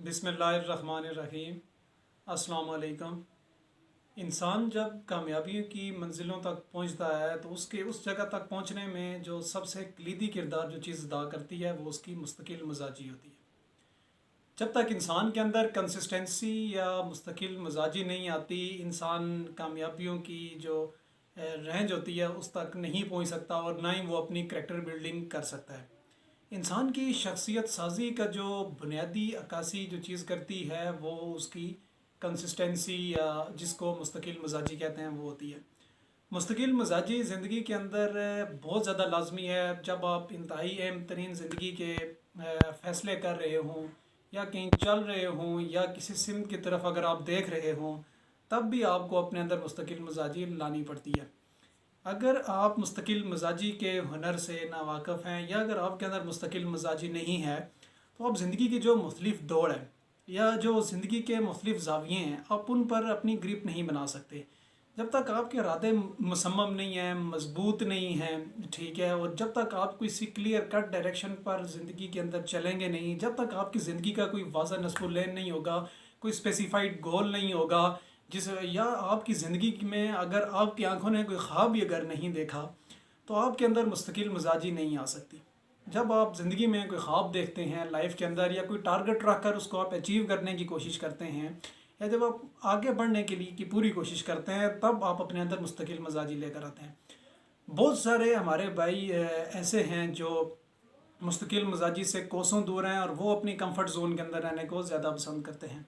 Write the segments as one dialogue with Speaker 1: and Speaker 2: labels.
Speaker 1: बिस्मिल्लाहिर्रहमानिर्रहीम। अस्सलाम वालेकुम। इंसान जब कामयाबी की मंजिलों तक पहुंचता है तो उसके उस जगह तक पहुंचने में जो सबसे कलीदी किरदार जो चीज़ अदा करती है वो उसकी मुस्तकिल मजाजी होती है। जब तक इंसान के अंदर कंसिस्टेंसी या मुस्तकिल मजाजी नहीं आती, इंसान कामयाबियों की जो रेंज होती है उस तक नहीं पहुंच सकता और ना ही वो अपनी करैक्टर बिल्डिंग कर सकता है। इंसान की शख्सियत साजी का जो बुनियादी अक्कासी जो चीज़ करती है वो उसकी कंसिस्टेंसी या जिसको मुस्तकिल मजाजी कहते हैं वो होती है। मुस्तकिल मजाजी ज़िंदगी के अंदर बहुत ज़्यादा लाजमी है। जब आप इंतहाई अहम तरीन ज़िंदगी के फ़ैसले कर रहे हों या कहीं चल रहे हों या किसी सिमत की तरफ अगर आप देख रहे हों, तब भी आपको अपने अंदर मुस्तकिल मजाजी लानी पड़ती है। अगर आप मुस्तकिल मजाजी के हुनर से नावाकिफ़ हैं या अगर आपके अंदर मुस्तकिल मजाजी नहीं है तो आप ज़िंदगी की जो मुख्तलिफ़ दौड़ है या जो ज़िंदगी के मुख्तलिफ़ ज़ाविये हैं आप उन पर अपनी ग्रिप नहीं बना सकते। जब तक आपके इरादे मुसम्मम नहीं हैं, मजबूत नहीं हैं, ठीक है, और जब तक आप किसी क्लियर कट डायरेक्शन पर ज़िंदगी के अंदर चलेंगे नहीं, जब तक आपकी ज़िंदगी का कोई वाज़ा नस्बुल लैन नहीं होगा, कोई स्पेसिफाइड गोल नहीं होगा, जिस या आपकी ज़िंदगी में अगर आपकी आंखों ने कोई ख्वाब भी अगर नहीं देखा तो आपके अंदर मुस्तकिल मजाजी नहीं आ सकती। जब आप ज़िंदगी में कोई ख्वाब देखते हैं लाइफ के अंदर या कोई टारगेट रख कर उसको आप अचीव करने की कोशिश करते हैं या जब आप आगे बढ़ने के लिए की पूरी कोशिश करते हैं, तब आप अपने अंदर मुस्तकिल मजाजी लेकर आते हैं। बहुत सारे हमारे भाई ऐसे हैं जो मुस्तकिल मजाजी से कोसों दूर हैं और वो अपनी कंफर्ट जोन के अंदर रहने को ज़्यादा पसंद करते हैं।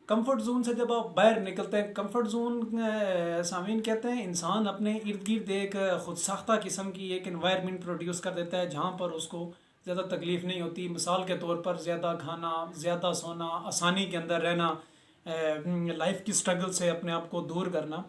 Speaker 1: कंफर्ट जोन से जब आप बाहर निकलते हैं, कंफर्ट जोन सामीन कहते हैं इंसान अपने इर्द गिर्द एक ख़ुद साख्ता किस्म की एक इन्वायरमेंट प्रोड्यूस कर देता है जहाँ पर उसको ज़्यादा तकलीफ़ नहीं होती। मिसाल के तौर पर ज़्यादा खाना, ज़्यादा सोना, आसानी के अंदर रहना, लाइफ की स्ट्रगल से अपने आप को दूर करना,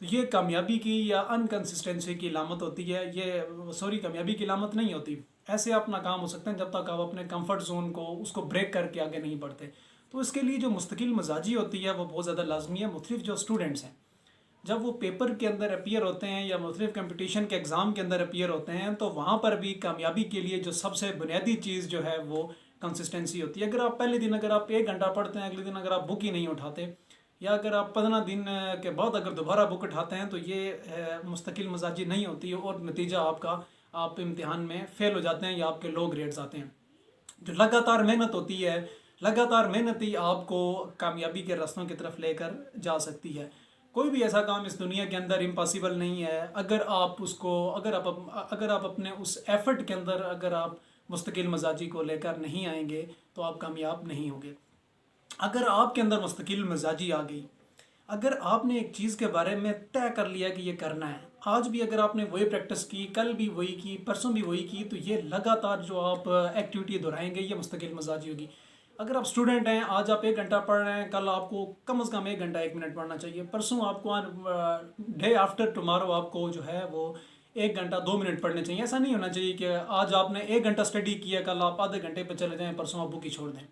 Speaker 1: तो ये कामयाबी की या अनकंसिस्टेंसी की अलामत होती है। ये सॉरी, कामयाबी की अलामत नहीं होती। ऐसे आप नाकाम हो सकते हैं जब तक आप अपने कंफर्ट जोन को उसको ब्रेक करके आगे नहीं बढ़ते। तो इसके लिए जो मुस्तकिल मजाजी होती है वो बहुत ज़्यादा लाजमी है। मुख्तलिफ जो स्टूडेंट्स हैं जब वो पेपर के अंदर अपीयर होते हैं या मुख्तलिफ कंपटीशन के एग्ज़ाम के अंदर अपीयर होते हैं तो वहाँ पर भी कामयाबी के लिए जो सबसे बुनियादी चीज़ जो है वो कंसिस्टेंसी होती है। अगर आप पहले दिन अगर आप 1 घंटा पढ़ते हैं, अगले दिन अगर आप बुक ही नहीं उठाते, या अगर आप 15 दिन के बाद अगर दोबारा बुक उठाते हैं, तो ये मुस्तकिल मजाजी नहीं होती और नतीजा आपका आप इम्तिहान में फ़ेल हो जाते हैं या आपके लो ग्रेड्स आते हैं। जो लगातार मेहनत होती है, लगातार मेहनत ही आपको कामयाबी के रास्तों की तरफ लेकर जा सकती है। कोई भी ऐसा काम इस दुनिया के अंदर इम्पॉसिबल नहीं है। अगर आप उसको अगर आप अपने उस एफ़र्ट के अंदर अगर आप मुस्तकिल मजाजी को लेकर नहीं आएंगे तो आप कामयाब नहीं होंगे। अगर आपके अंदर मुस्तकिल मजाजी आ गई, अगर आपने एक चीज़ के बारे में तय कर लिया कि ये करना है, आज भी अगर आपने वही प्रैक्टिस की, कल भी वही की, परसों भी वही की, तो ये लगातार जो आप एक्टिविटी दोहराएंगे ये मुस्तकिल मजाजी होगी। अगर आप स्टूडेंट हैं, आज आप 1 घंटा पढ़ रहे हैं, कल आपको कम से कम 1 घंटा 1 मिनट पढ़ना चाहिए, परसों आपको डे आफ्टर टुमारो आपको जो है वो 1 घंटा 2 मिनट पढ़ने चाहिए। ऐसा नहीं होना चाहिए कि आज आपने 1 घंटा स्टडी किया, कल आप आधे घंटे पर चले जाएँ, परसों आप बुक ही छोड़ दें।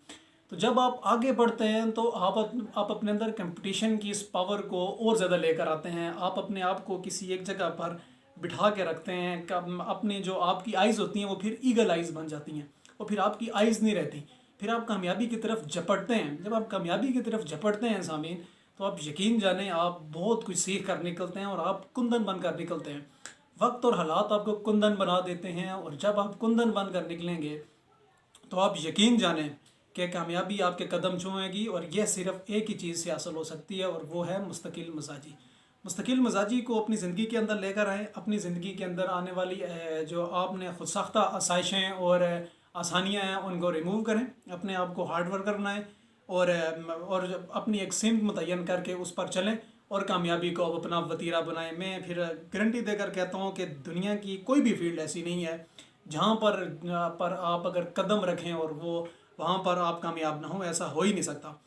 Speaker 1: तो जब आप आगे बढ़ते हैं तो आप अपने अंदर कंपटीशन की इस पावर को और ज़्यादा लेकर आते हैं। आप अपने आप को किसी एक जगह पर बिठा के रखते हैं। अपनी जो आपकी आइज़ होती हैं वो फिर ईगल आइज़ बन जाती हैं और फिर आपकी आइज़ नहीं रहती। फिर आप कामयाबी की तरफ झपटते हैं। जब आप कामयाबी की तरफ झपटते हैं सामीन, तो आप यकीन जाने आप बहुत कुछ सीख कर निकलते हैं और आप कुंदन बन कर निकलते हैं। वक्त और हालात आपको कुंदन बना देते हैं और जब आप कुंदन बन कर निकलेंगे तो आप यकीन जानें कि कामयाबी आपके कदम छुएगी और यह सिर्फ एक ही चीज़ से हासिल हो सकती है और वो है मुस्तकिल मजाजी। मुस्तकिल मजाजी को अपनी ज़िंदगी के अंदर लेकर आएँ। अपनी ज़िंदगी के अंदर आने वाली जो आपने खुद साख्ता आसाइशें और आसानियाँ हैं उनको रिमूव करें, अपने आप को हार्ड वर्कर बनाएँ और अपनी एक सिमत मुतय्यन करके उस पर चलें और कामयाबी को अब अपना वतीरा बनाएं। मैं फिर गारंटी देकर कहता हूँ कि दुनिया की कोई भी फील्ड ऐसी नहीं है जहाँ पर आप अगर कदम रखें और वो वहाँ पर आप कामयाब ना हो, ऐसा हो ही नहीं सकता।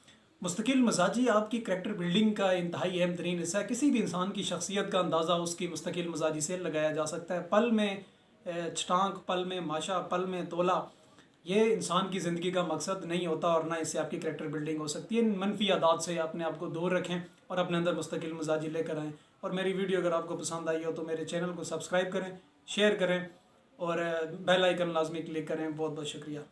Speaker 1: मुस्तकिल मजाजी आपकी करैक्टर बिल्डिंग का इंतहाई अहम तरीन हिस्सा है। किसी भी इंसान की शख्सियत का अंदाज़ा उसकी मुस्तकिल मजाजी से लगाया जा सकता है। पल में छटांक, पल में माशा, पल में तोला, ये इंसान की ज़िंदगी का मकसद नहीं होता और ना इससे आपकी करैक्टर बिल्डिंग हो सकती है। मनफी आदात से अपने आप को दूर रखें और अपने अंदर मुस्तकिल मजाजी लेकर आएँ। और मेरी वीडियो अगर आपको पसंद आई हो तो मेरे चैनल को सब्सक्राइब करें, शेयर करें और बेल आइकन लाजमी क्लिक करें। बहुत बहुत शुक्रिया।